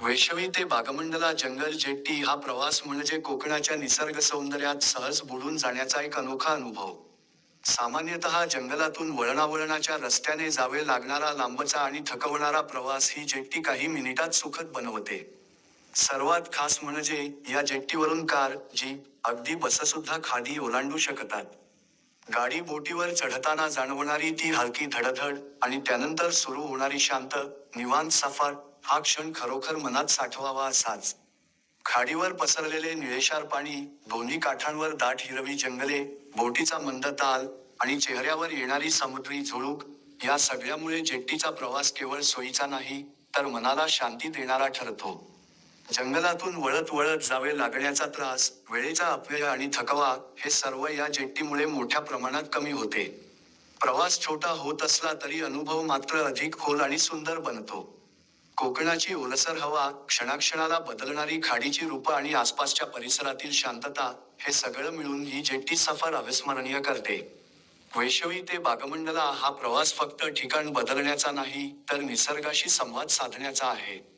वैशवी ते बागमंडला जंगल जेट्टी हा प्रवास म्हणजे कोकणाच्या निसर्ग सौंदर्यात सहज बुडून जाण्याचा एक अनोखा अनुभव. सामान्यतः जंगलातून वळणावळणाच्या रस्त्याने जावे लागणारा लांबचा आणि थकवणारा प्रवास ही जेट्टी काही मिनिटात सुखद बनवते. सर्वात खास म्हणजे या जेट्टीवरून कार, जीप, अगदी बससुद्धा खाडी ओलांडू शकतात. गाडी बोटीवर चढताना जाणवणारी ती हलकी धडधड आणि त्यानंतर सुरू होणारी शांत, निवांत सफर, हा क्षण खरोखर मनात साठवावा असाच. खाडीवर पसरलेले निळेशार पाणी, दोन्ही काठांवर दाट हिरवी जंगले, बोटीचा मंद ताल आणि चेहऱ्यावर येणारी समुद्री झुळूक, या सगळ्यामुळे जेट्टीचा प्रवास केवळ सोयीचा नाही, तर मनाला शांती देणारा ठरतो. जंगलातून वळत वळत जावे लागण्याचा त्रास, वेळेचा अपव्यय आणि थकवा, हे सर्व या जेट्टीमुळे मोठ्या प्रमाणात कमी होते. प्रवास छोटा होत असला तरी अनुभव मात्र अधिक खोल आणि सुंदर बनतो. कोकणाची ओलसर हवा, क्षणाक्षणाला बदलणारी खाडीची रूपं आणि आसपासच्या परिसरातील शांतता, हे सगळं मिळून ही जेट्टी सफर अविस्मरणीय करते. वैशवी ते बागमंडला हा प्रवास फक्त ठिकाण बदलण्याचा नाही, तर निसर्गाशी संवाद साधण्याचा आहे.